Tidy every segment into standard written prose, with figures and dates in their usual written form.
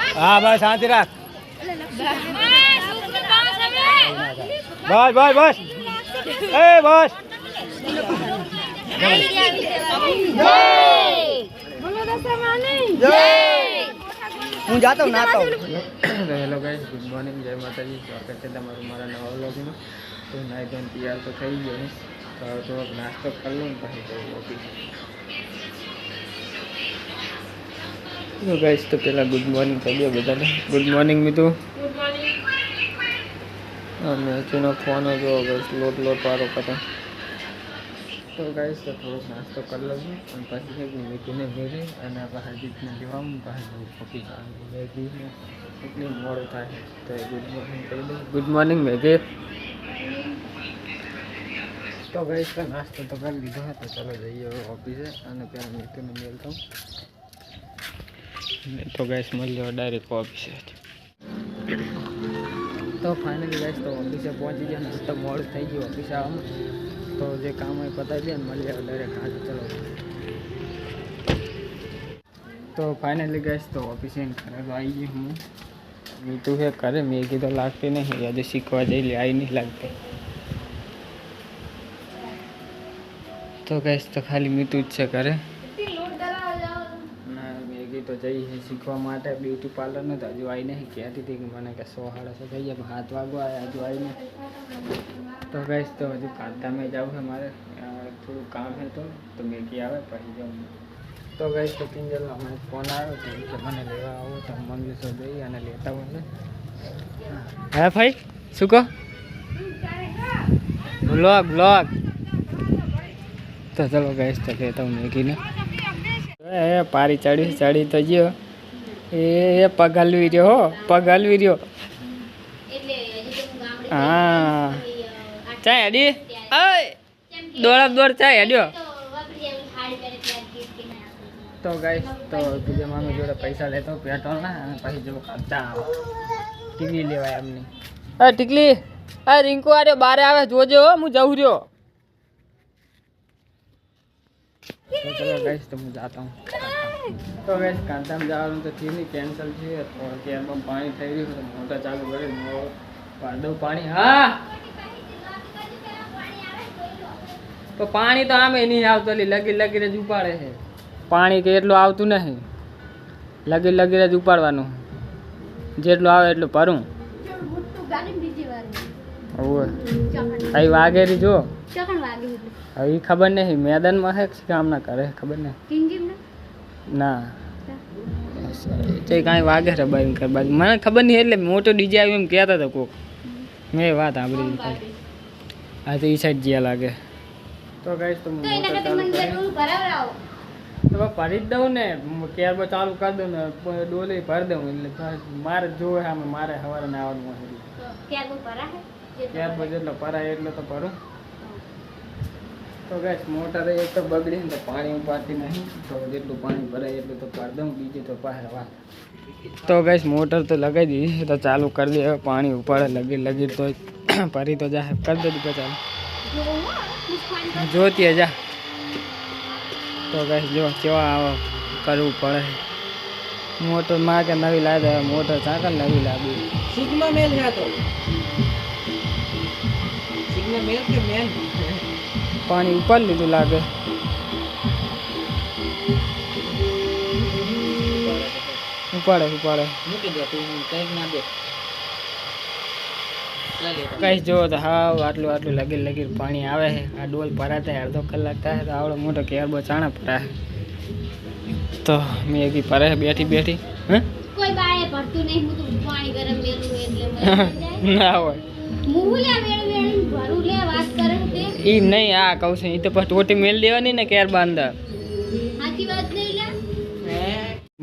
હા બસ શાંતિ રાખ બસ બસ બસ એ બસ હું જાતો હું નાતો હેલો ગાઈસ ગુડ મોર્નિંગ જય માતાજી સ્વાગત છે તમારું મારા નવા વ્લોગમાં તો નાઈ ધોઈને તૈયાર તો થઈ ગયો તો થોડોક નાસ્તો કરી લઉં પછી જવું ઓફિસ તો ગાઈસ તો પહેલાં ગુડ મોર્નિંગ કહી દો બધાને ગુડ મોર્નિંગ મીતુ અને ચૂનો ફોન જો ગાઈસ લોટ વાળો કરે તો ગાઈસ તો થોડોક નાસ્તો કરી લઉં અને પછી છે કે મીતુને ભેજે અને આપણે હાર્દિકને લેવાનું પછી ઓફિસ એટલી મોડું થાય તો ગુડ મોર્નિંગ કહી દઉં ગુડ મોર્નિંગ ભેજે તો ગાઈસ તો નાસ્તો તો કરી લીધો તો ચાલો જઈએ ઓફિસે અને પહેલાં મીતુને મેળતા તો ગાઈસ મળ્યો ડાયરેક્ટ ઓફિસે તો ફાઇનલી ગાઈસ તો ઓફિસે પહોંચી ગયા ને તો મોડું થઈ ગયું ઓફિસે આવવામાં તો જે કામ હોય પતાવી દે ને મળ્યા ડાયરેક્ટ હાથ ચલો તો ફાઇનલી ગાઈસ તો ઓફિસે ઘરે તો આવી ગઈ હું મીતુ છે કરે મેગી તો લાગતી નહીં આજે શીખવા જઈ લે આવી નહીં લાગતી તો ગાઈસ તો ખાલી મીતુ જ છે કરે તો જઈ છે શીખવા માટે બ્યુટી પાર્લરનું તો હજુ આવી નહીં કહેતી હતી કે મને કે 100 સાડા 100 થઈ ગયા 7 વાગવા આવ્યા હજુ આવી નહીં તો ગાઈસ તો હજુ કાંતામાં જવું છે મારે થોડું કામ છે તો મેગી આવે પછી જાઉં તો ગાઈસ તો કિંજલનો મને ફોન આવ્યો તો કે મને લેવા આવો તો મંગલેશ્વર જઈ અને લેતા હોય હા ભાઈ શું કહો બ્લોગ તો ચલો ગાઈસ તો લેતા હું મેગીને પારી ચડી તો ગયો એ પગ હલવી રહ્યો હો પગ હલવી રહ્યો હા ચાય હેડી દોડ ચાય હેડ્યો તો ગાઈસ તો તુજે મામી જોડે પૈસા લેતો પેટ્રોલના અને પછી જો ખાતા ટીકલી લેવાય એમની હા ટીકલી હા રિંકુ આર્યો બારે આવે જોજો હું જઉં રહ્યો तो चलो गाइस तो मैं जाता हूँ तो गाइस कांता में जा रहा हूँ तो ठीक नहीं कैंसिल थी और केयर में पानी થઈ રહ્યું તો મોટર ચાલુ કરે પાડ દઉં પાણી હા તો પાણી તો આમે નહીં આવતું લગી જ ઉપાડે છે પાણી કે એટલું આવતું નહીં લગી જ ઉપાડવાનું જેટલું આવે એટલું ભરું હવે વાઘેરી જો હવે ખબર નહીં મેદાનમાં છે કામના કરે ખબર નહીં ના તે કાંઈ વાગે છે બાઈ બાજુ મને ખબર નહીં એટલે મોટો ડીજે આવ્યો એમ કહેતા હતા કોક મેં વાત સાંભળી હા તો એ સાઈડ જ્યાં લાગે તો ગાઈસ તો મોટર ચાલુ તો ભરી જ દઉં ને કેરબો ચાલુ કરી દઉં ને ડોલી ભરી દઉં એટલે મારે જોવે સામે મારે સવારે ને આવવાનું કેરબો જેટલો ભરાય એટલો તો ભરું તો ગાઈસ મોટર એક તો બગડી ને તો પાણી ઉપાડતી નહીં તો જેટલું પાણી ભરાય એટલું તો પાડ દઉં બીજું તો બહાર વાત તો ગાઈસ મોટર તો લગાવી દીધી તો ચાલુ કરી દે પાણી ઉપાડે લગી તો ભરી તો જા કરી દે દીધું ચાલુ જોતી જા તો ગાઈસ જો કેવા કરવું પડે મોટર માં કે નવી લાવી દે મોટર ચાકર નવી લાવી સિગ્નલ મેલ છે તો સિગ્નલ મેલ કે મેલ પાણી ઉપર લીધું લાગે ઉપાડે મૂકી દે તું કંઈક ના દે કઈ જો તો હા આટલું લગી પાણી આવે છે આ ડોલ ભરાતા અડધો કલાક થાય તો આવડો મોટો કેરબો ચાણા ભરાય તો મેગી ભરે બેઠી હે કોઈ બાએ ભરતું નહીં હું તો પાણી ગરમ મેલું એટલે ના હોય ઈ નહીં આ કહું છું ઈ તો પછી ટોટી મેલ દેવાની ને કેર બાંધા સાચી વાત નહીં લે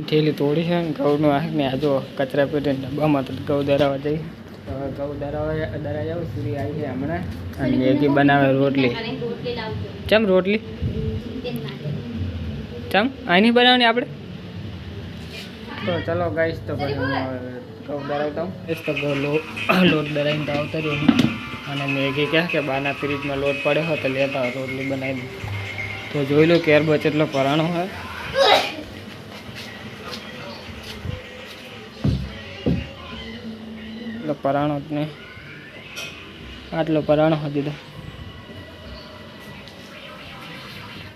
થેલી તોડી છે ને ઘઉંનું આખ ને આ જો કચરા પેટે ડબ્બામાં તો ઘઉં દરાવા જઈ ઘઉં દરા જાવ સુરી આવી છે હમણાં અને મેગી બનાવે રોટલી ચમ રોટલી ચમ આની બનાવવાની આપણે તો ચલો ગાઈસ તો પછી હું ઘઉં દરાવતા હું એ તો લોટ દરાવીને તો આવતા રહ્યો અને મેગી કહે કે બાના ફ્રીજમાં લોટ પડ્યો હોય તો લેતા હોય રોટલી બનાવી દઉં તો જોઈ લો કેરબો એટલો પરાણો હોય આટલો પરાણો જ નહીં, આટલો પરાણો હતી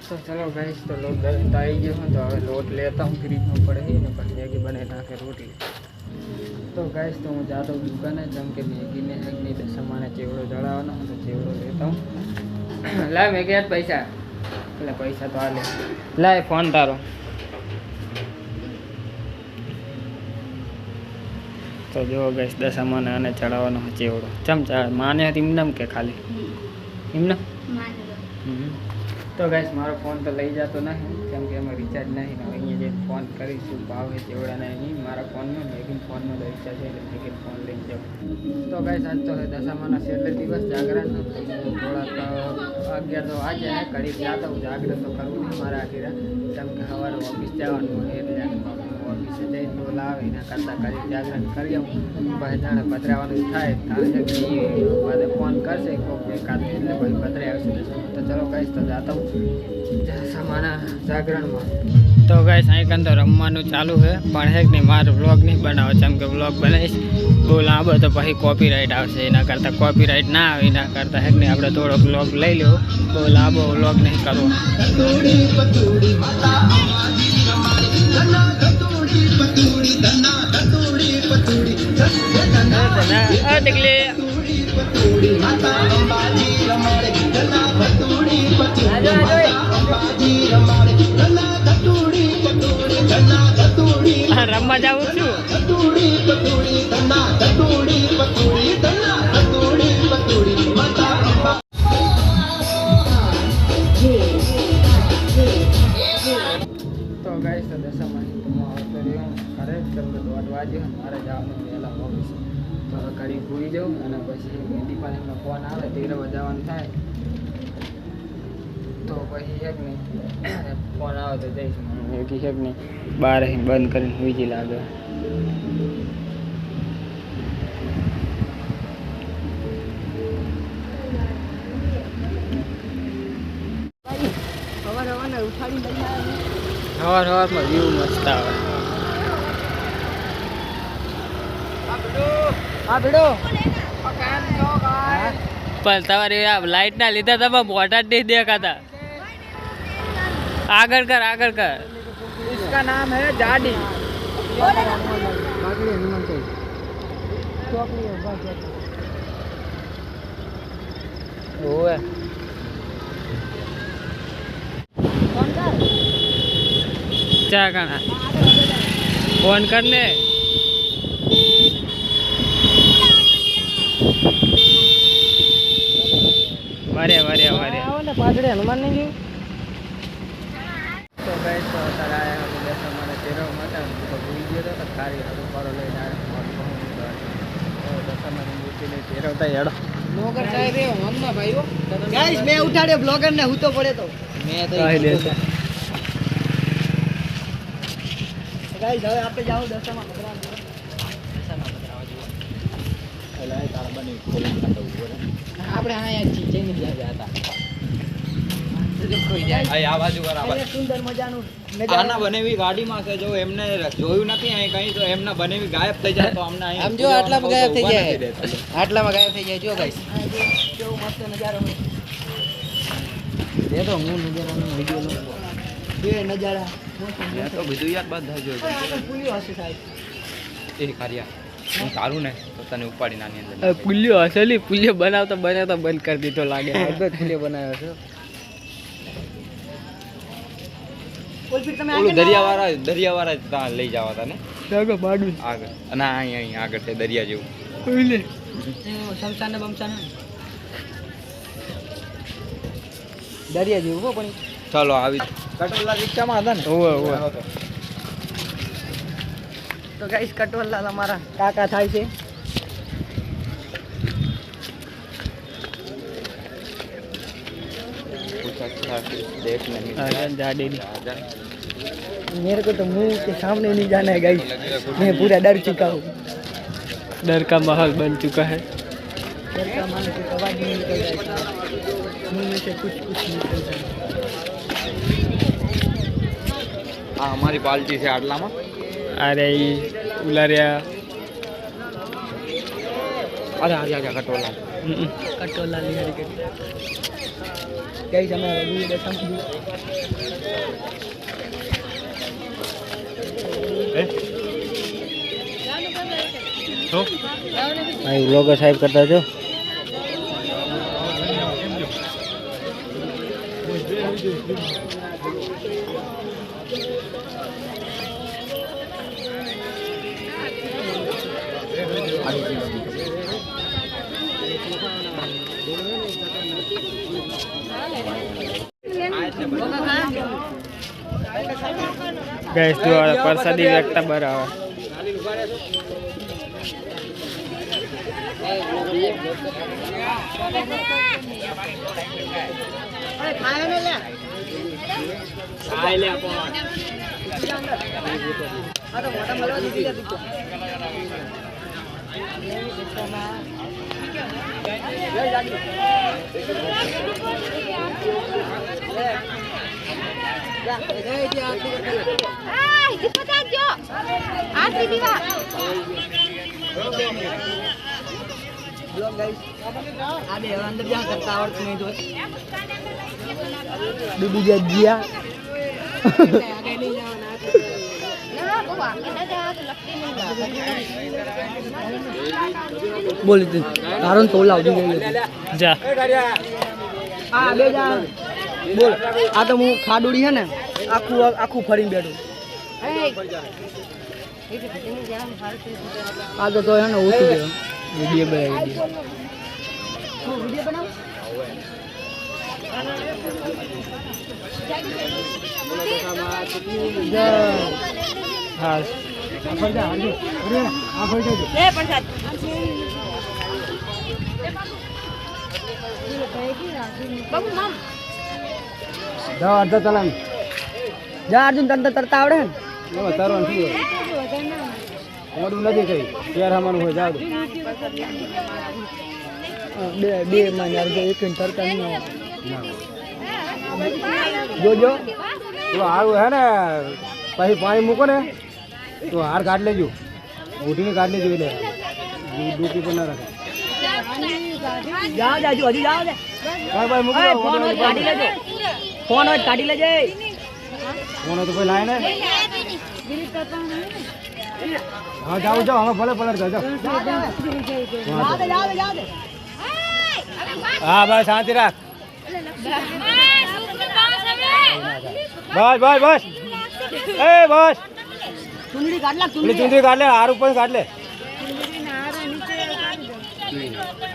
તો ચલો ગાઈસ, તો લોટ દળતા આવી ગયો હું, તો હવે લોટ લેતા હું ફ્રીજમાં પડે ને પછી મેગી બનાવી નાખે રોટલી. તો ગાઈસ તો હું જાતો દુકાને, જેમ કે મેગીને એકની દસમાને ચેવડો જળાવવાનો, તો ચેવડો લેતા હું. લાય મેગી યાર પૈસા, એટલે પૈસા તો હાલે, લાય ફોન તારો. તો જો ગાઈસ દસમાને અને ચડાવવાનો ચેવડો ચમચા માને એમને કે ખાલી એમને. તો ગાઈસ મારો ફોન તો લઈ જતો નહીં, કેમ કે એમાં રિચાર્જ નહીં ને અહીંયા જે ફોન કરીશું ભાવ છે ચેવડાને નહીં મારા ફોનમાં, લેકિન ફોનમાં તો રિચાર્જ છે એટલે લેકિન ફોન લઈ જાઉં. તો ગાઈસ આજ તો દશામાના છેલ્લે દિવસ જાગરણ, તો થોડાક 11 તો વાગે ઘડી જતા હું જાગરણ તો કરવું નહીં મારા આખી, કેમ કે સવારે ઓફિસ જવાનું એટલે ઓફિસે જઈને ડોલ આવે એના કરતાં કરી જાગરણ કરી આવું, પછી જાણે પધરાવાનું થાય તારે ફોન કરશે કોક એકાદ એટલે પછી પધરે આવશે. તો ચલો ગાઈસ તો જાતા હું દશામાના જાગરણમાં. તો ગાઈસ અહીં તો રમવાનું ચાલુ છે, પણ હે કે નહીં મારો વ્લોગ નહીં બનાવો, જેમ કે વ્લોગ બનાવીશ બહુ લાંબો તો પછી કોપીરાઇટ આવશે, એના કરતાં કોપીરાઇટ ના આવે એના કરતાં હે કે નહીં આપણે થોડોક વ્લોગ લઈ લેવો, બહુ લાંબો વ્લોગ નહીં કરવો. રમવા જાઉં છું. તો ગાઈસ તો દશામાની તો હું આવતો રહ્યો ઘરે, કેમ કે 1:30 વાગ્યો મારે જવાનું વહેલા ઓફિસ, તો ઘડી ભૂલી જાઉં અને પછી દીપાલીનો ફોન આવે તેરવા જવાનું થાય, તો પછી એક નહીં ફોન આવે તો જઈશ એક એક નહીં બહાર બંધ કરીને વીજી લાગે. સવારમાં વ્યૂ મસ્ત આવે. પણ તમારી લાઈટ ના લીધા તમે મોટા જ નહીં દેખાતા. આગળ કર આગળ કર. इसका नाम है जाडी. ओए क्या करना फोन करने वारे वारे वारे पाछड़े हनुमान नहीं गई. तो गाइस तो અત્યારે આયા અમે દશામાના તેરવામાં હતા, તો ભૂલી ગયો હતો ખારી હાથો પાડો લઈને આવ્યો તો દશામાની મૂર્તિને તેરવતા હેડો. બ્લોગર સાહેબ એ મમ્મા ભાઈઓ ગાઈસ મેં ઉઠાડ્યો બ્લોગર ને હું તો પડે તો મેં તો કહી દેતા. ગાઈસ હવે આપણે જાવ દશામાં પધરાવા જવું. એલા તારા બની ખોલી કાઢો ઉપર આપણે આયા છીએ જઈને ગયા હતા. આ બાજુ બરાબર સુંદર મજાનું આના બનેવી ગાડીમાં છે, જો એમને જોયું નથી અહીં કઈ તો એમના બનેવી ગાયબ થઈ જાય તો અમને અહીં આમ જો આટલામાં ગાયબ થઈ જાય, આટલામાં ગાયબ થઈ જાય. જો ગાઈસ કેવો મસ્ત નજારો છે, તો હું નજારાનો વિડિયો લઉં બે નજારા મેં તો બધું યાદ બાદ થાય. જો પુલિયો હશે સાહેબ એ કાર્યા હું તારું ને તો તને ઉપાડી નાની અંદર પુલિયો હસેલી પુલિયો બનાવતા બંધ કરી દીધો લાગે. બધો પુલિયો બનાવ્યો છે. દરિયાવાળા ત્યાં લઈ જવા હતા ને આગળ અને અહીં આગળ છે દરિયા જેવું શમશાન બમશાન દરિયા જેવું પણ ચાલો આવી કટોલા રિક્ષામાં હતા ને. તો ગાઈસ કટોલા અમારા કાકા થાય છે. मेरे को तो मुंह के सामने नहीं जाना है गाइस, मैं पूरा डर चुका हूँ. डर का माहौल बन चुका है. डर का माहौल कुछ आवाज नहीं निकल रहा है, मुंह में से कुछ निकल रहा है. हाँ हमारी पार्टी से आटला में अरे उलरिया अरे आजा कटोला कटोला लिहारी के कई समय लगी देखा तो भाई व्लॉगर साहब करता जो गैस जो प्रसादी व्यक्ता बराबर अंदर क्या करता और नहीं तो बीबी जजिया बोल कारण तो लावती जा बोल आ तो હું ખાડોડી હે ને આખું ફરીને બેઠું આ તો હે ને ઓછું છે વિડિયો બનાવ હા જા અર્જુન તને તરતા આવડે ને તરવાનું શું મોડું નથી કઈ ત્યારે અમારું હોય જાવ બે માં યાર જો એક તરતા નહીં જોજો તો હારું હે ને પછી પાણી મૂકો ને તો હાર કાઢ લેજો ઉઠીને કાઢ લેજો એટલે ડૂબી પણ ના રાખે જાઓ જાજો હજી જાઓ દે ભાઈ મૂકો ફોન હોય કાઢી લેજો ફોન હોય કાઢી લેજે ફોન હોય તો કોઈ લાય ને હા જાઓ જાઓ હવે ભલે પલટ જાઓ જાઓ દે હા ભાઈ શાંતિ રાખ બસ બસ બસ એ બસ ચુંદડી કાઢ લે ચુંદડી કાઢ લે હાર ઉપર કાઢ લે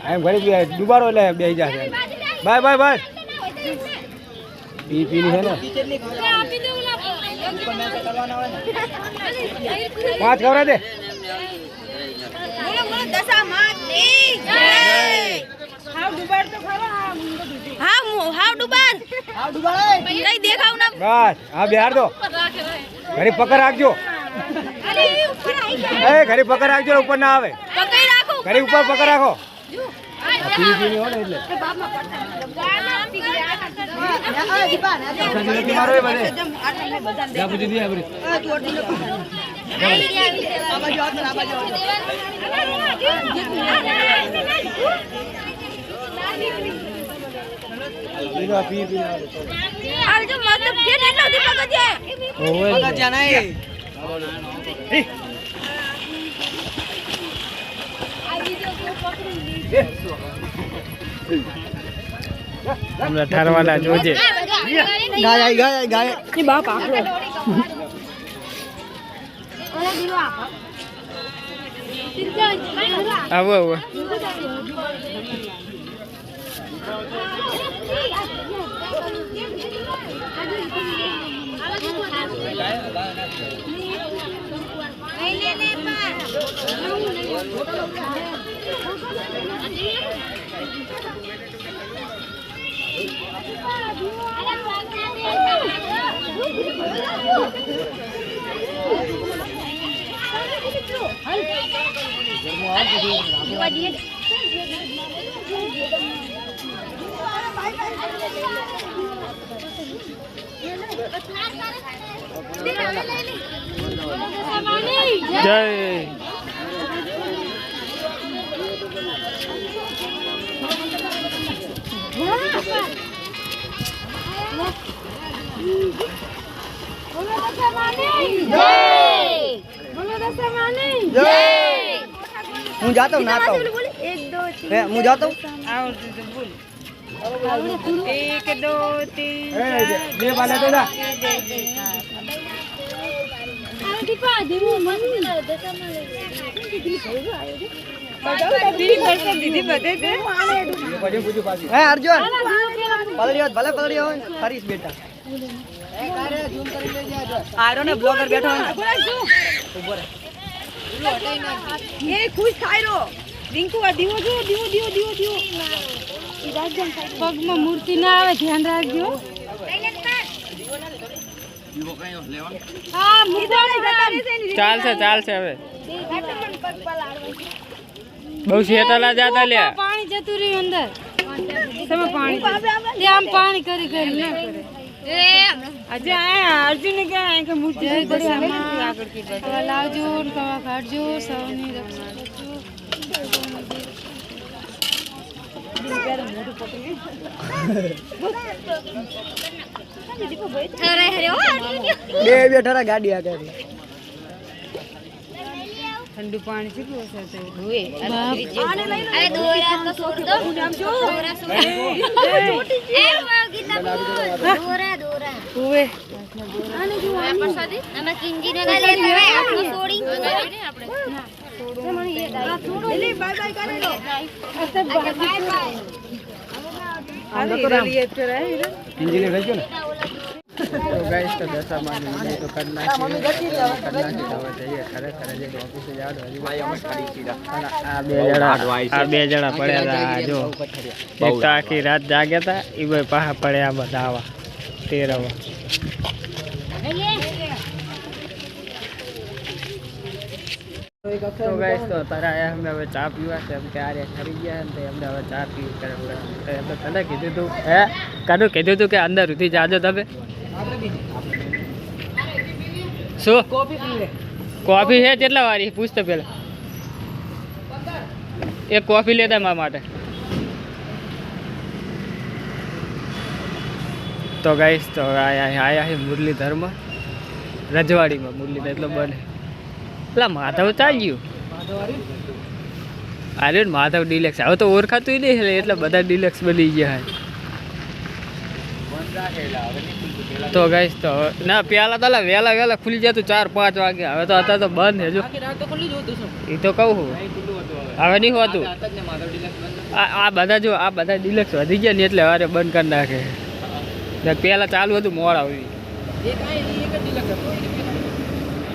એમ ઘડી ડુબારો એટલે બેસી જશે બાય બાય બાય પીની છે ને 5 ખવરા દે કઈ દેખાવ ના બસ હા બિહાર દો ઘરે પકડ રાખજો એ ઘરે પકડ રાખજો ઉપર ના આવે પકડી રાખો ઘરે ઉપર પકડ રાખો પીની હોય ને એટલે મારો એ બધે જા પૂછી દે આપણે આલજો મતલબ કે એટલો દીપક છે ઓય પગજ્યા નહીં हमरा ઠારવાલા જોજે ગાય ગાય ગાય એ બાપ આખો આવો આવો જય બોલો દશા માની જય બોલો દશા માની જય હું જાતો હું નાતો 1 2 3 હું જાતો આવડતું તો બોલ 1 2 3 બે બાલે તો ના આવડી પા દેવો મન દશા માની દીદી બધે તે પછી પૂછું પાછી હે અર્જુન પલડ્યો ભલે પલડ્યો હોય ફરીશ બેટા આરો ને બ્લોગર બેઠો હોય ઉભો રહે એ ખુશ થાયરો રિંકુ આ દીવો જો દીવો પગમાં મૂર્તિ ના આવે ધ્યાન રાખજો હા મૂર્તિ ચાલશે હવે બહુ શેતલા જાતા લ્યા પાણી જતું રહ્યું અંદર તમે પાણી તે આમ પાણી કરી ના કરે આજે આયા અર્જુન કે કે મૂર્તિ આગળ કી બતા લાવજો કવા કાઢજો સૌની રક્ષા કરજો બે બેઠા ગાડી આગળ ઠંડુ પાણી કેટલું હશે તો અરે દોરા તો છોડ દો દોરા દોરા ઓવે આને જો આ પ્રસાદી અમે કિંજીને ગાલે હવે આપણો છોડી આપણે બાય બાય કરે લો બાય બાય ઇન્જિનિયર થઈ ગયો ને તો ગાઈસ તો દશા માની વિડીયો તો કરી નાખી હવે જઈએ ખરેખર જે ઓફિસે જાવ હજી આ બે જણા પડ્યા હતા જો એક તો આખી રાત જાગ્યા હતા એ ભાઈ પાછા પડ્યા બધા આવા તેરવા તો ગાઈસ તો તારા આયા અમે હવે ચા પીવા છે એમ કે આરે ખરી ગયા ને અમને હવે ચા પી કરે તને કીધું તું કાનું કીધું તું કે અંદર ઉઠી જાજો તમે શું કોફી છે કેટલા વારી પૂછતો પેલા એક કોફી લેતા મારા માટે તો ગાઈસ તો આયા છે મુરલીધરમાં રજવાડીમાં મુરલીધર એટલો બને એટલે માધવ ચાલ્યું અરે માધવ ડિલેક્સ હવે તો ઓળખાતું નહીં એટલે બધા ડિલેક્સ બની ગયા તો ગાઈસ તો ના પેલા તો વહેલા ખુલી જતું 4-5 વાગે હવે તો અત્યારે તો બંધ હજુ એ તો કહું હવે નહીં હોતું આ બધા ડિલેક્સ વધી ગયા ને એટલે હવે બંધ કરી નાખે પેલા ચાલુ હતું મોડા આવી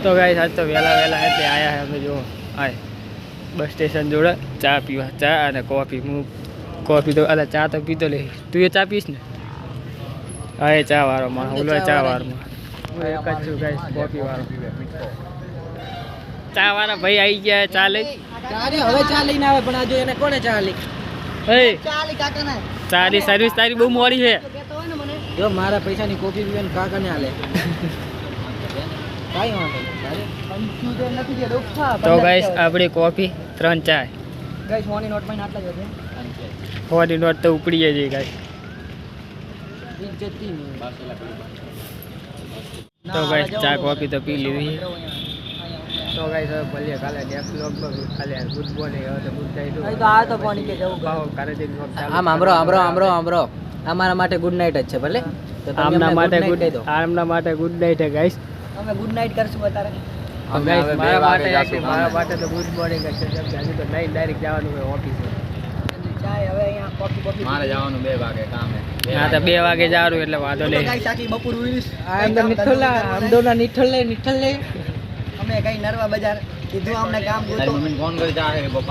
તો ગાઈસ આજ તો વહેલા એટલે આયા હે અમે જો આય બસ સ્ટેશન જોડે ચા પીવા ચા અને કોફી હું કોફી તો અલા ચા તો પીતો લે તું એ ચા પીશ ને હા એ ચા વાળો માં ઓલો ચા વાળો હું એક જ છું ગાઈસ કોફી વાળો ચા વાળા ભાઈ આવી ગયા ચા લઈ હવે ચા લઈને આવે પણ આજે એને કોને ચા લઈ હે ચા લઈ કાકાને ચાની સર્વિસ તારી બહુ મોડી છે જો મારા પૈસાની કોફી પીવાને કાકાને આલે કાઈ વાંધો તો ગાઈસ આપણી કોફી 3 ચા ગાઈસ મોની નોટ માં આટલા જ હશે હોની નોટ તો ઉપડી જાય ગાઈસ તો ગાઈસ ચા કોફી તો પી લીધી તો ગાઈસ હવે ભલે કાલે નેક્સ્ટ વ્લોગમાં ખાલી ગુડ મોર્નિંગ હવે તો ગુડ નાઈટ તો આ તો કોની કે જવું ભાવ કરે છે આમ આમરો અમારા માટે ગુડ નાઈટ જ છે ભલે તો તમે આમના માટે good ગુડ night કહી દો. આમના માટે ગુડ નાઈટ હે ગાઈસ અમે ગુડ નાઈટ કરશું અત્યારે ગાઈસ મારા માટે તો ગુડ મોર્નિંગ છે કેમ કે હજી તો નહીં ડાયરેક્ટ જવાનું હોય ઓફિસે ચાય હવે અહીંયા કોફી મારે જવાનું 2 વાગે કામ હે હા તો 2 વાગે જવાનું એટલે વાંધો નહીં ગાઈસ આખી બપોર ઉઈસ નિઠ્ઠલ લે અમે કઈ નરવા બજાર કીધું અમને કામ ગોતો મમ્મી ફોન કરી જા હે બપા